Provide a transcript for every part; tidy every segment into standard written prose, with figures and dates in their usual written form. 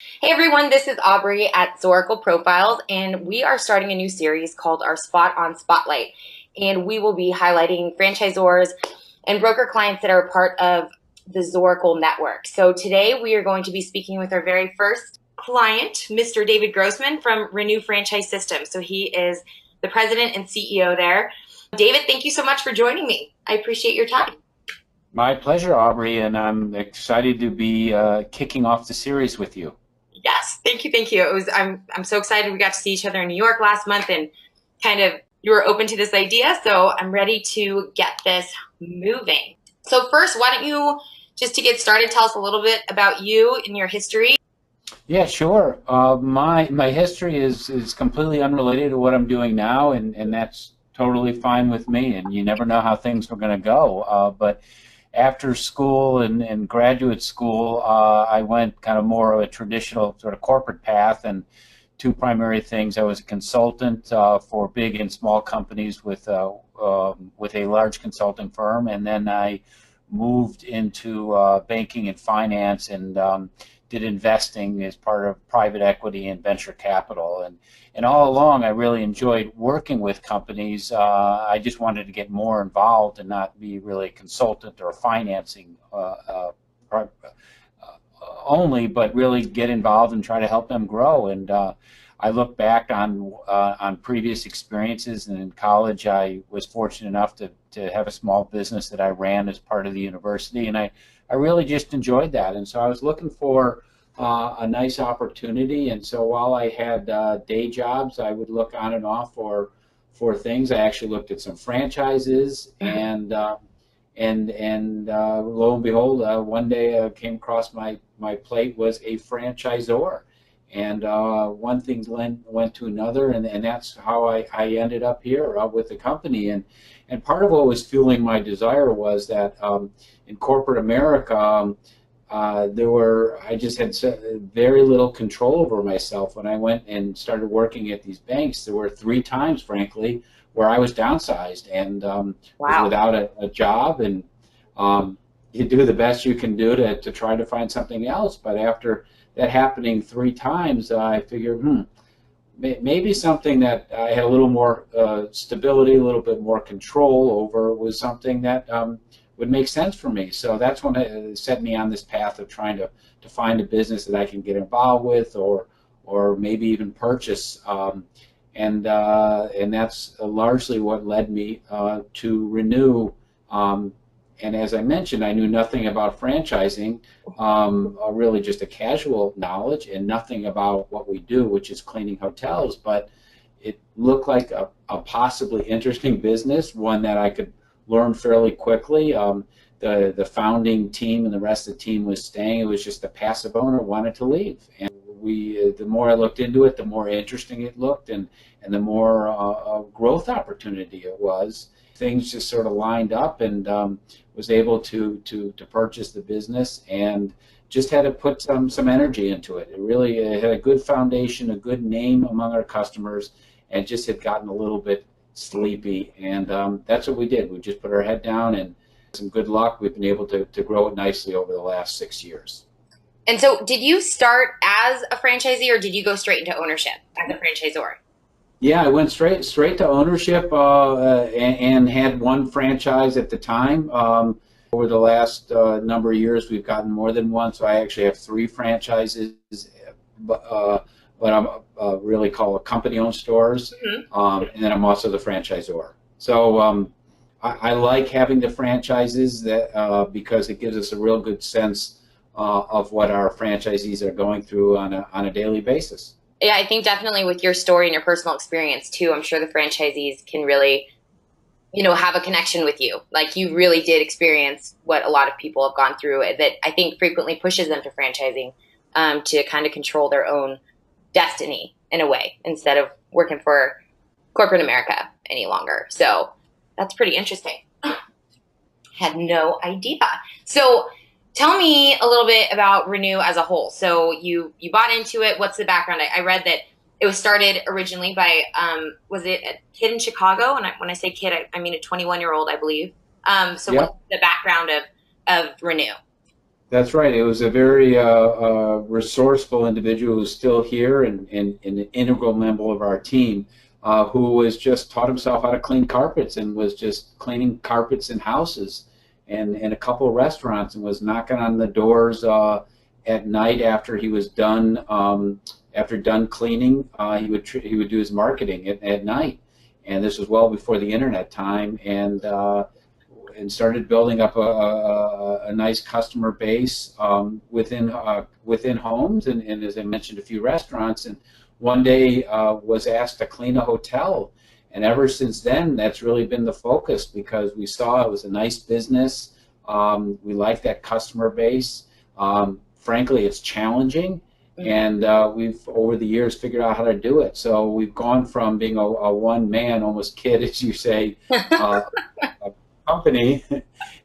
Hey everyone, this is Aubree at Zoracle Profiles, and we are starting a new series called our SpotOn Spotlight. And we will be highlighting franchisors and broker clients that are a part of the Zoracle network. So today we are going to be speaking with our very first client, Mr. David Grossman from Renue Systems. So he is the president and CEO there. David, thank you so much for joining me. I appreciate your time. My pleasure, Aubrey, and I'm excited to be kicking off the series with you. Yes, thank you, thank you. I'm so excited. We got to see each other in New York last month, and kind of you were open to this idea, so I'm ready to get this moving. So first, why don't you, just to get started, tell us a little bit about you and your history. Yeah, sure. My history is completely unrelated to what I'm doing now, and that's totally fine with me. And you never know how things are going to go. But after school and graduate school, I went kind of more of a traditional sort of corporate path, and two primary things. I was a consultant for big and small companies with a large consulting firm, and then I moved into banking and finance and did investing as part of private equity and venture capital. And all along, I really enjoyed working with companies. I just wanted to get more involved and not be really a consultant or financing only, but really get involved and try to help them grow. And I look back on previous experiences, and in college, I was fortunate enough to have a small business that I ran as part of the university, and I really just enjoyed that. And so I was looking for a nice opportunity. And so while I had day jobs, I would look on and off for things. I actually looked at some franchises, and lo and behold, one day came across my plate was a franchisor, and one thing went to another, and that's how I ended up here with the company. And part of what was fueling my desire was that in corporate America, I just had very little control over myself. When I went and started working at these banks, there were three times, frankly, where I was downsized and was Wow. without a job, and you do the best you can do to try to find something else. But after that happening three times, I figured, maybe something that I had a little more stability, a little bit more control over was something that would make sense for me. So that's when it set me on this path of trying to find a business that I can get involved with, or maybe even purchase. And that's largely what led me to Renue. And as I mentioned, I knew nothing about franchising, really just a casual knowledge, and nothing about what we do, which is cleaning hotels. But it looked like a possibly interesting business, one that I could learn fairly quickly. The founding team and the rest of the team was staying. It was just the passive owner wanted to leave. And the more I looked into it, the more interesting it looked, and the more growth opportunity it was. Things just sort of lined up, and was able to purchase the business, and just had to put some energy into it. It really had a good foundation, a good name among our customers, and just had gotten a little bit sleepy. And that's what we did. We just put our head down, and some good luck, we've been able to grow it nicely over the last 6 years. And so did you start as a franchisee, or did you go straight into ownership as a franchisor? Yeah, I went straight to ownership, and had one franchise at the time. Over the last number of years, we've gotten more than one, so I actually have three franchises, but, but I'm really called company-owned stores, Mhm. and then I'm also the franchisor. So I like having the franchises because it gives us a real good sense of what our franchisees are going through on a daily basis. Yeah, I think definitely with your story and your personal experience too, I'm sure the franchisees can really, have a connection with you. Like you really did experience what a lot of people have gone through that I think frequently pushes them to franchising, to kind of control their own destiny in a way instead of working for corporate America any longer. So that's pretty interesting. Had no idea. So tell me a little bit about Renue as a whole. So you bought into it. What's the background? I read that it was started originally by was it a kid in Chicago? And when I say kid, I mean a 21-year-old, I believe. So what's Yep. the background of Renue? That's right. It was a very resourceful individual who's still here and an integral member of our team, who was just taught himself how to clean carpets and was just cleaning carpets in houses and in a couple of restaurants and was knocking on the doors at night after he was done after done cleaning. He would do his marketing at night, and this was well before the internet time, and started building up a nice customer base within homes and as I mentioned, a few restaurants. And one day was asked to clean a hotel, and ever since then, that's really been the focus because we saw it was a nice business. We like that customer base. Frankly, it's challenging, and we've over the years figured out how to do it. So we've gone from being a one-man, almost kid, as you say, company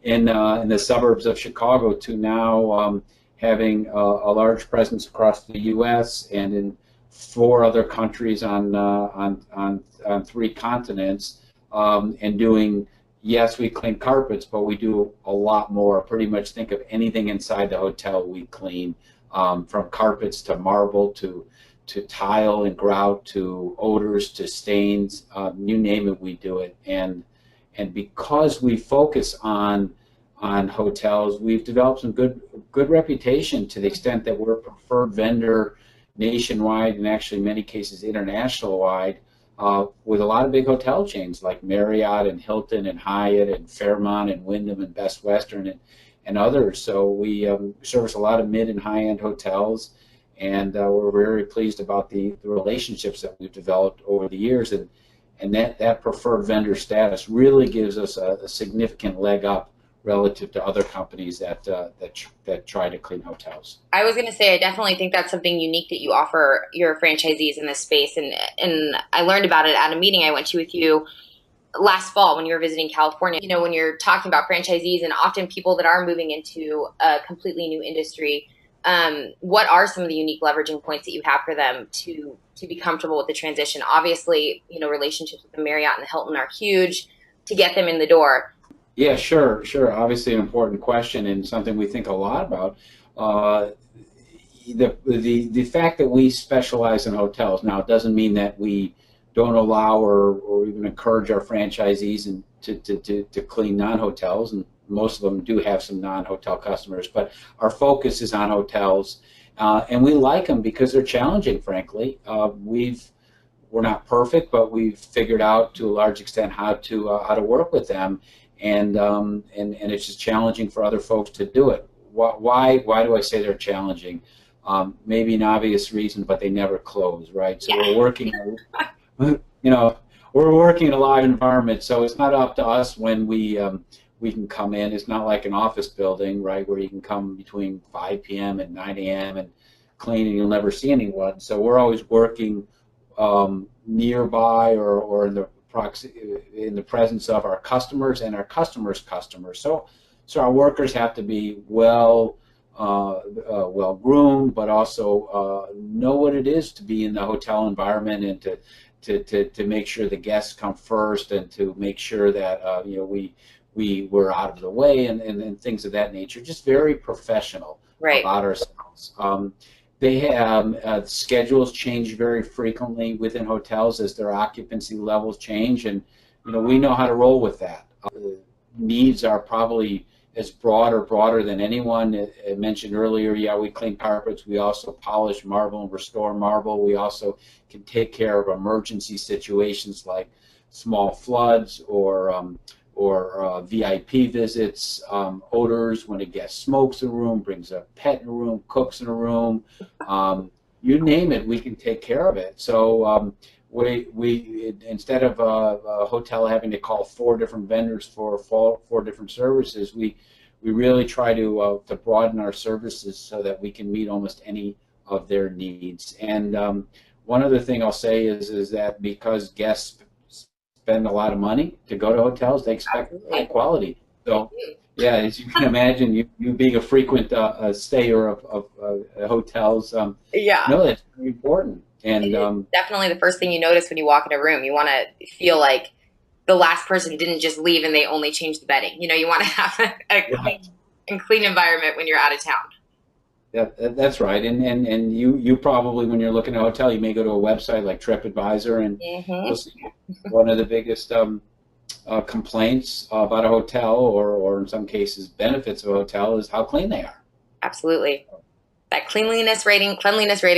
in the suburbs of Chicago to now having a large presence across the U.S. and in four other countries on three continents, and doing. Yes, we clean carpets, but we do a lot more. Pretty much think of anything inside the hotel we clean, from carpets to marble to tile and grout to odors to stains. You name it, we do it. And because we focus on hotels, we've developed some good reputation to the extent that we're a preferred vendor nationwide and actually in many cases international wide, with a lot of big hotel chains like Marriott and Hilton and Hyatt and Fairmont and Wyndham and Best Western and others. So we service a lot of mid and high-end hotels, and we're very pleased about the relationships that we've developed over the years. And that preferred vendor status really gives us a significant leg up relative to other companies that try to clean hotels. I was going to say, I definitely think that's something unique that you offer your franchisees in this space. And I learned about it at a meeting I went to with you last fall when you were visiting California. You know, when you're talking about franchisees and often people that are moving into a completely new industry, what are some of the unique leveraging points that you have for them to be comfortable with the transition? Obviously, you know, relationships with the Marriott and the Hilton are huge to get them in the door. Yeah, sure, sure. Obviously, an important question and something we think a lot about. Uh, the fact that we specialize in hotels now doesn't mean that we don't allow or even encourage our franchisees to clean non-hotels, and most of them do have some non-hotel customers, but our focus is on hotels, and we like them because they're challenging, frankly. We're not perfect, but we've figured out to a large extent how to work with them, and it's just challenging for other folks to do it. Why do I say they're challenging? Maybe an obvious reason, but they never close, right? So Yeah. we're working, we're working in a live environment, so it's not up to us when we can come in. It's not like an office building, right, where you can come between 5 p.m. and 9 a.m. and clean and you'll never see anyone. So we're always working nearby or in the presence of our customers and our customers' customers. So our workers have to be well groomed, but also know what it is to be in the hotel environment and to make sure the guests come first and to make sure that we were out of the way and things of that nature. Just very professional Right. about ourselves. They have schedules change very frequently within hotels as their occupancy levels change, and we know how to roll with that. Needs are probably as broad or broader than anyone. I mentioned earlier, yeah, we clean carpets. We also polish marble and restore marble. We also can take care of emergency situations like small floods or VIP visits, odors when a guest smokes in a room, brings a pet in a room, cooks in a room, you name it, we can take care of it. So we instead of a hotel having to call 4 different vendors for 4 different services, we really try to broaden our services so that we can meet almost any of their needs. And one other thing I'll say is that because guests spend a lot of money to go to hotels, they expect high Absolutely. quality. So, yeah, as you can imagine, you being a frequent stayer of hotels, Yeah. know that's very important. And It is definitely the first thing you notice when you walk in a room. You want to feel like the last person didn't just leave and they only changed the bedding. You know, you want to have a yeah, clean. and clean environment when you're out of town. Yeah, that's right. And you probably, when you're looking at a hotel, you may go to a website like TripAdvisor, and Hmm. you'll see one of the biggest complaints about a hotel, or in some cases benefits of a hotel, is how clean they are. Absolutely. That cleanliness rating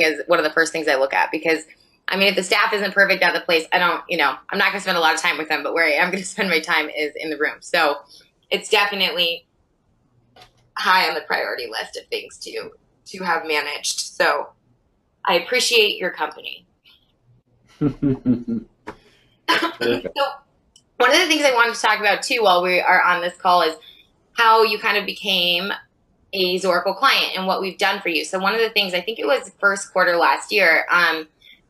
is one of the first things I look at because I mean, if the staff isn't perfect at the place, I don't, I'm not going to spend a lot of time with them, but where I am going to spend my time is in the room. So it's definitely high on the priority list of things to have managed. So I appreciate your company. Terrific. So one of the things I wanted to talk about too while we are on this call is how you kind of became a Zoracle client and what we've done for you. So one of the things, I think it was first quarter last year,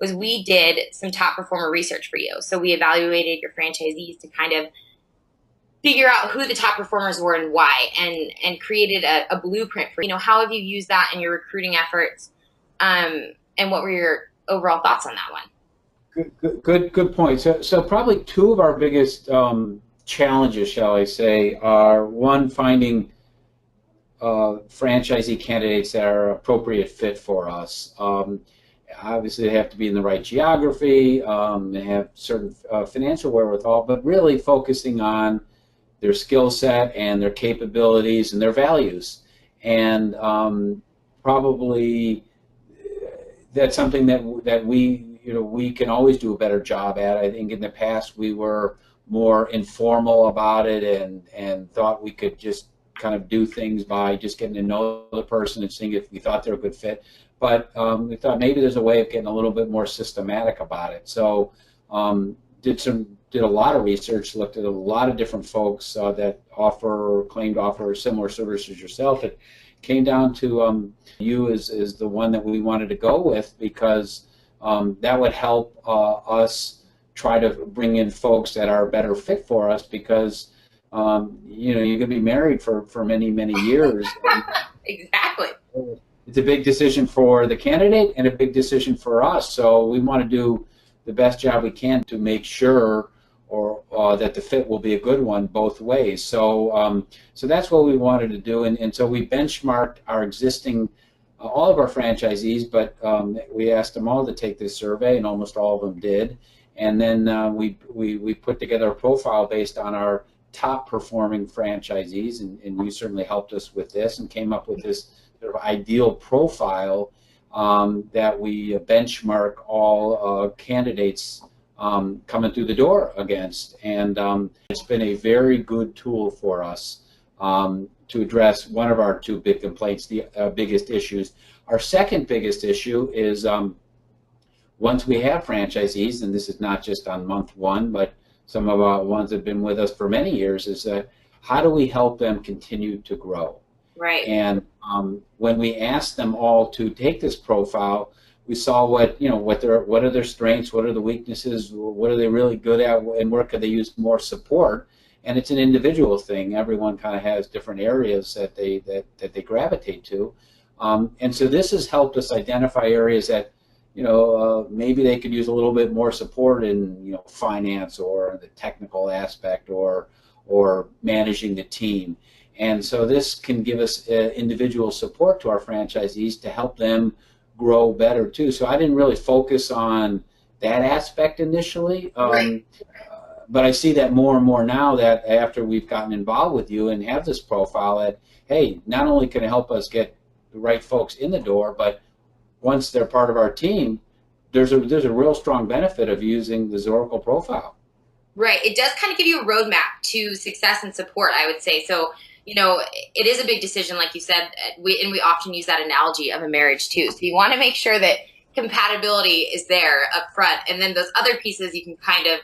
was we did some top performer research for you. So we evaluated your franchisees to kind of figure out who the top performers were and why, and created a blueprint for, how have you used that in your recruiting efforts, and what were your overall thoughts on that one? Good point. So probably two of our biggest challenges, shall I say, are one, finding franchisee candidates that are appropriate fit for us. Obviously, they have to be in the right geography, they have certain financial wherewithal, but really focusing on their skill set and their capabilities and their values. And probably that's something that we can always do a better job at. I think in the past we were more informal about it, and thought we could just kind of do things by just getting to know the person and seeing if we thought they're a good fit. But we thought maybe there's a way of getting a little bit more systematic about it. So did a lot of research, looked at a lot of different folks that claim to offer similar services yourself. It came down to you is the one that we wanted to go with, because that would help us try to bring in folks that are a better fit for us, because you're going to be married for many, many years. Exactly. It's a big decision for the candidate and a big decision for us. So we want to do the best job we can to make sure that the fit will be a good one both ways. So that's what we wanted to do. And so we benchmarked our existing, all of our franchisees, but we asked them all to take this survey, and almost all of them did. And then we put together a profile based on our top performing franchisees, and you certainly helped us with this, and came up with this sort of ideal profile that we benchmark all candidates coming through the door against. And it's been a very good tool for us to address one of our two big complaints, the biggest issues. Our second biggest issue is once we have franchisees, and this is not just on month one, but some of our ones that have been with us for many years, is that how do we help them continue to grow? Right. And when we asked them all to take this profile, we saw what are their strengths, what are the weaknesses, what are they really good at, and where could they use more support. And it's an individual thing. Everyone kind of has different areas that they gravitate to, and so this has helped us identify areas that maybe they could use a little bit more support in finance, or the technical aspect, or managing the team. And so this can give us individual support to our franchisees to help them grow better too. So I didn't really focus on that aspect initially, Right. but I see that more and more now, that after we've gotten involved with you and have this profile, that hey, not only can it help us get the right folks in the door, but once they're part of our team, there's a real strong benefit of using the Zoracle profile. Right. It does kind of give you a roadmap to success and support, I would say. So, it is a big decision, like you said. We often use that analogy of a marriage too. So you want to make sure that compatibility is there up front, and then those other pieces you can kind of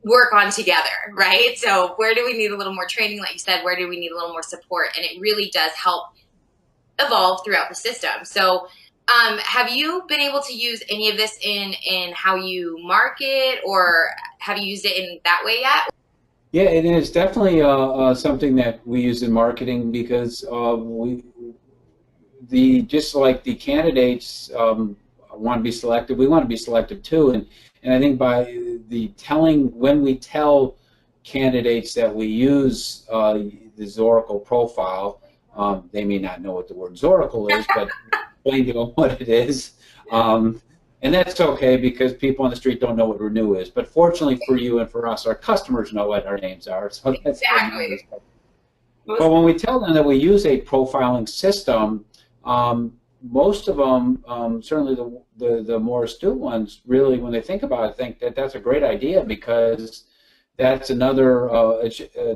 work on together, right? So where do we need a little more training, like you said? Where do we need a little more support? And it really does help evolve throughout the system. So have you been able to use any of this in how you market, or have you used it in that way yet? Yeah, it is definitely something that we use in marketing, because just like the candidates want to be selected, we want to be selected too. And I think by when we tell candidates that we use the Zoracle profile, they may not know what the word Zoracle is, but explain to them what it is. And that's okay because people on the street don't know what Renew is. But fortunately for you and for us, our customers know what our names are. So that's Exactly. but when we tell them that we use a profiling system, most of them, certainly the more astute ones, really, when they think about it, think that that's a great idea because that's another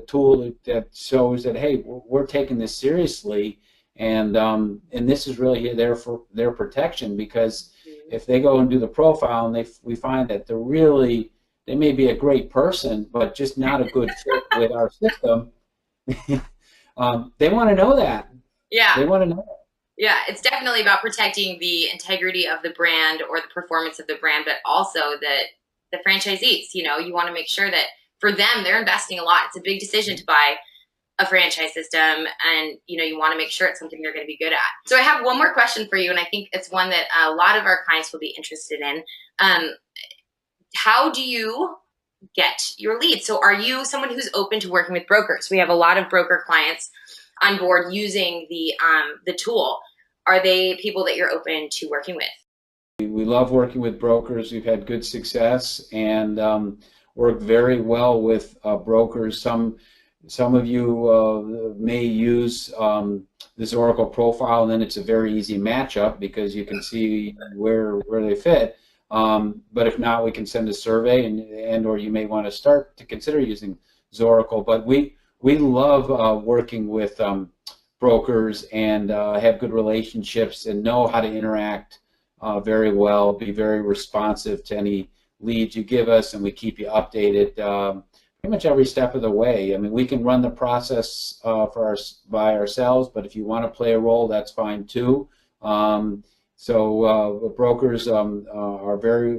tool that shows that, hey, we're taking this seriously, and this is really there for their protection, because if they go and do the profile and we find that they may be a great person, but just not a good fit with our system, they want to know that. Yeah. They want to know. Yeah, it's definitely about protecting the integrity of the brand or the performance of the brand, but also the franchisees. You know, you want to make sure that for them, they're investing a lot. It's a big decision to buy a franchise system, and you want to make sure it's something they're going to be good at. So I have one more question for you, and I think it's one that a lot of our clients will be interested in. How do you get your leads? So are you someone who's open to working with brokers? We have a lot of broker clients on board using the tool. Are they people that you're open to working with? We love working with brokers. We've had good success and work very well with brokers. Some of you may use this Oracle profile, and then it's a very easy matchup because you can see where they fit. But if not, we can send a survey, and or you may want to start to consider using Zoracle. But we love working with brokers and have good relationships and know how to interact very well, be very responsive to any leads you give us, and we keep you updated pretty much every step of the way. I mean, we can run the process by ourselves, but if you want to play a role, that's fine too. So brokers are very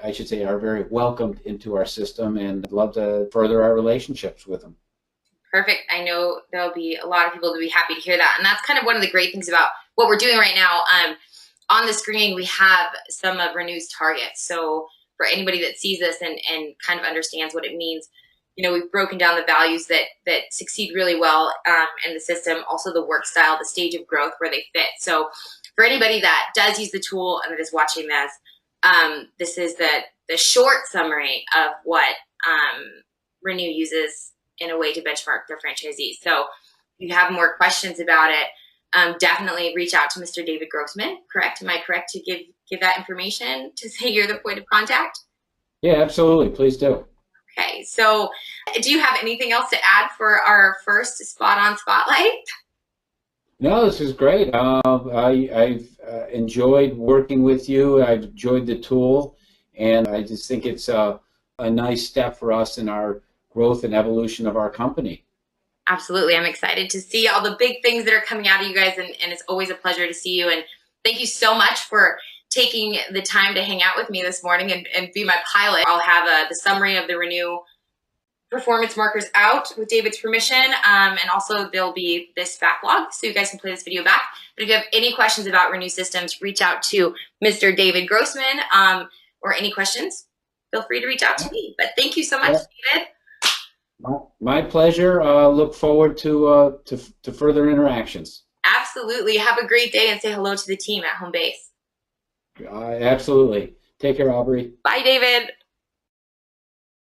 are very welcomed into our system, and I'd love to further our relationships with them. Perfect. I know there'll be a lot of people to be happy to hear that. And that's kind of one of the great things about what we're doing right now. On the screen, we have some of Renue's targets. So for anybody that sees this and kind of understands what it means, we've broken down the values that succeed really well in the system, also the work style, the stage of growth where they fit. So for anybody that does use the tool and that is watching this, this is the short summary of what Renue uses in a way to benchmark their franchisees. So if you have more questions about it, definitely reach out to Mr. David Grossman, correct? Am I correct to give that information to say you're the point of contact? Yeah, absolutely. Please do. Okay, so do you have anything else to add for our first SpotOn Spotlight? No, this is great. I've enjoyed working with you. I've enjoyed the tool, and I just think it's a nice step for us in our growth and evolution of our company. Absolutely. I'm excited to see all the big things that are coming out of you guys, and it's always a pleasure to see you. And thank you so much for taking the time to hang out with me this morning and be my pilot. I'll have the summary of the Renue performance markers out with David's permission, and also there'll be this backlog so you guys can play this video back. But if you have any questions about Renue Systems, reach out to Mr. David Grossman, or any questions, feel free to reach out to me. But thank you so much, David. My pleasure. Look forward to further interactions. Absolutely. Have a great day and say hello to the team at home base. Absolutely. Take care, Aubree. Bye, David.